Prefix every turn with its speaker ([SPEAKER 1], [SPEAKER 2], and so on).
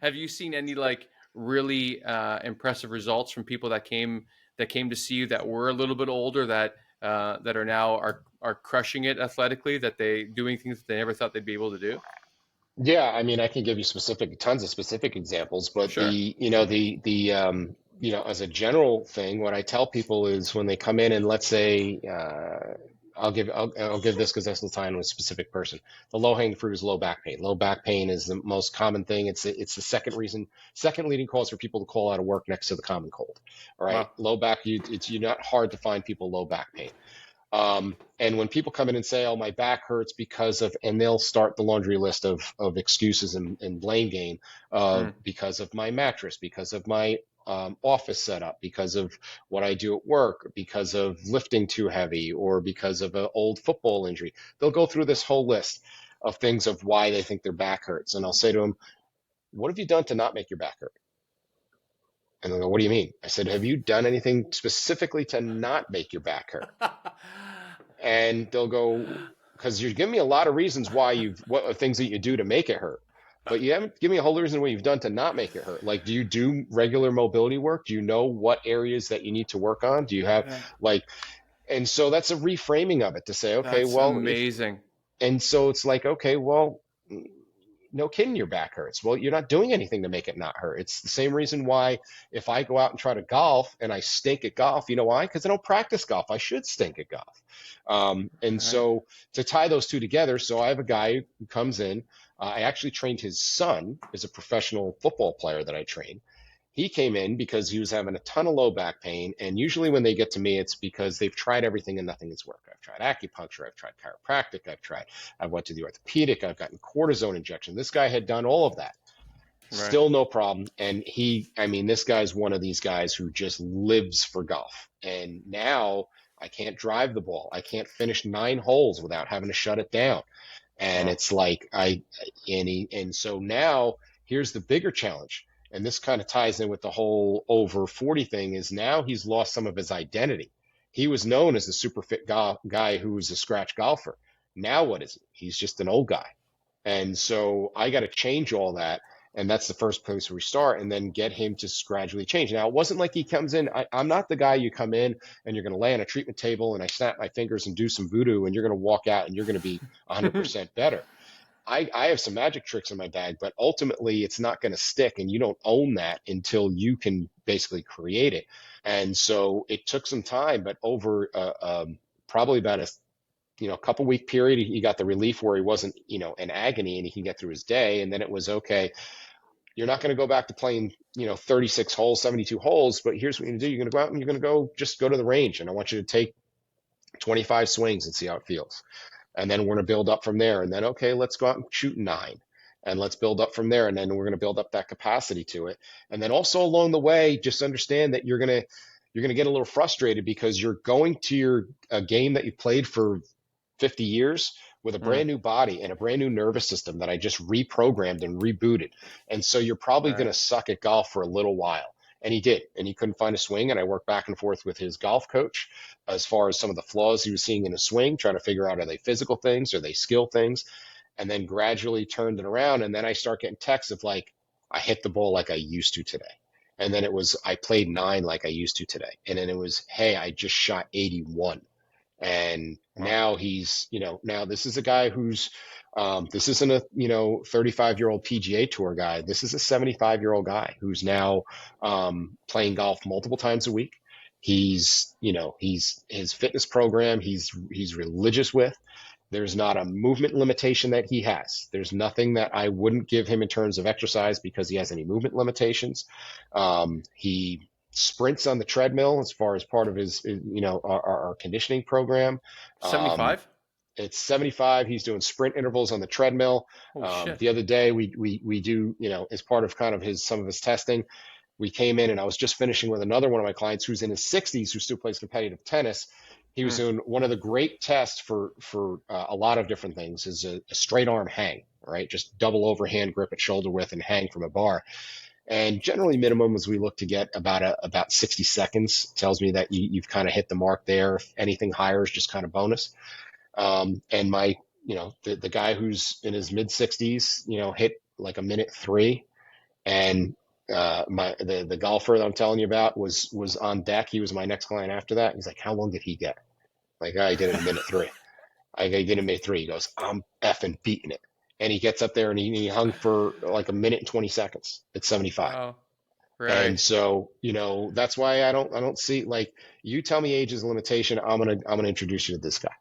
[SPEAKER 1] Have you seen any like really impressive results from people that came to see you that were a little bit older that are now are crushing it athletically, that they doing things that they never thought they'd be able to do?
[SPEAKER 2] Yeah, I mean, I can give you tons of specific examples, but
[SPEAKER 1] Sure.
[SPEAKER 2] as a general thing, what I tell people is when they come in and let's say, I'll give this because that's the time with a specific person. The low-hanging fruit is low back pain. Low back pain is the most common thing. It's the second leading cause for people to call out of work next to the common cold. All right,
[SPEAKER 1] Wow.
[SPEAKER 2] low back, you're not hard to find people low back pain. And when people come in and say, "Oh, my back hurts because of," and they'll start the laundry list of excuses and blame game
[SPEAKER 1] Mm,
[SPEAKER 2] because of my mattress, because of my office setup, because of what I do at work, because of lifting too heavy, or because of an old football injury. They'll go through this whole list of things of why they think their back hurts. And I'll say to them, "What have you done to not make your back hurt?" And they'll go, "What do you mean?" I said, "Have you done anything specifically to not make your back hurt?" And they'll go, because you're giving me a lot of reasons why what are things that you do to make it hurt, but you haven't given me a whole reason what you've done to not make it hurt. Like, do you do regular mobility work? Do you know what areas that you need to work on? Do you have
[SPEAKER 1] yeah,
[SPEAKER 2] like, and so that's a reframing of it to say, okay,
[SPEAKER 1] that's
[SPEAKER 2] well, if,
[SPEAKER 1] amazing.
[SPEAKER 2] and so it's like, okay, well, no kidding, your back hurts. Well, you're not doing anything to make it not hurt. It's the same reason why if I go out and try to golf and I stink at golf, you know why? Because I don't practice golf. I should stink at golf. And
[SPEAKER 1] Right.
[SPEAKER 2] so to tie those two together, so I have a guy who comes in. I actually trained his son, is a professional football player that I train. He came in because he was having a ton of low back pain. And usually when they get to me, it's because they've tried everything and nothing has worked. I've tried acupuncture, I've tried chiropractic, I went to the orthopedic, I've gotten cortisone injection. This guy had done all of that.
[SPEAKER 1] Right.
[SPEAKER 2] Still no problem. And I mean, this guy's one of these guys who just lives for golf. And now I can't drive the ball. I can't finish 9 holes without having to shut it down. And
[SPEAKER 1] Wow.
[SPEAKER 2] it's like and so now here's the bigger challenge. And this kind of ties in with the whole over 40 thing is now he's lost some of his identity. He was known as the super fit guy who was a scratch golfer. Now what is he? He's just an old guy. And so I got to change all that. And that's the first place where we start, and then get him to gradually change. Now, it wasn't like he comes in. I'm not the guy you come in and you're going to lay on a treatment table and I snap my fingers and do some voodoo and you're going to walk out and you're going to be 100% better. I have some magic tricks in my bag, but ultimately it's not going to stick. And you don't own that until you can basically create it. And so it took some time, but over probably about a couple week period, he got the relief where he wasn't, in agony and he can get through his day. And then it was okay. You're not going to go back to playing, 36 holes, 72 holes, but here's what you're going to do. You're going to go out and you're going to just go to the range. And I want you to take 25 swings and see how it feels. And then we're going to build up from there. And then, okay, let's go out and shoot 9. And let's build up from there. And then we're going to build up that capacity to it. And then also along the way, just understand that you're going to get a little frustrated because you're going to a game that you played for 50 years with a
[SPEAKER 1] Mm,
[SPEAKER 2] brand new body and a brand new nervous system that I just reprogrammed and rebooted. And so you're probably going
[SPEAKER 1] right.
[SPEAKER 2] to suck at golf for a little while. And he did. And he couldn't find a swing. And I worked back and forth with his golf coach as far as some of the flaws he was seeing in his swing, trying to figure out, are they physical things? Are they skill things? And then gradually turned it around. And then I start getting texts of like, I hit the ball like I used to today. And then it was, I played 9 like I used to today. And then it was, hey, I just shot 81. And
[SPEAKER 1] Wow.
[SPEAKER 2] now now this is a guy this isn't a, 35-year-old PGA Tour guy. This is a 75-year-old guy who's now playing golf multiple times a week. He's his fitness program, he's religious with. There's not a movement limitation that he has. There's nothing that I wouldn't give him in terms of exercise because he has any movement limitations. He sprints on the treadmill as far as part of his, our conditioning program. Um,
[SPEAKER 1] 75?
[SPEAKER 2] it's 75. He's doing sprint intervals on the treadmill.
[SPEAKER 1] Holy shit.
[SPEAKER 2] The other day we do, as part of kind of some of his testing, we came in and I was just finishing with another one of my clients who's in his 60s who still plays competitive tennis. He was
[SPEAKER 1] Mm,
[SPEAKER 2] doing one of the great tests for a lot of different things is a straight arm hang, right? Just double overhand grip at shoulder width and hang from a bar. And generally minimum is we look to get about 60 seconds. Tells me that you've kind of hit the mark there. If anything higher is just kind of bonus. And the guy who's in his mid 60s, hit like a minute 3. And the golfer that I'm telling you about was on deck. He was my next client after that. He's like, how long did he get? Like, I did it in minute three. I did it in minute three. He goes, I'm effing beating it. And he gets up there and he hung for like a minute and 20 seconds at 75.
[SPEAKER 1] Wow.
[SPEAKER 2] And
[SPEAKER 1] Right.
[SPEAKER 2] so, that's why I don't see, like, you tell me age is a limitation. I'm gonna introduce you to this guy.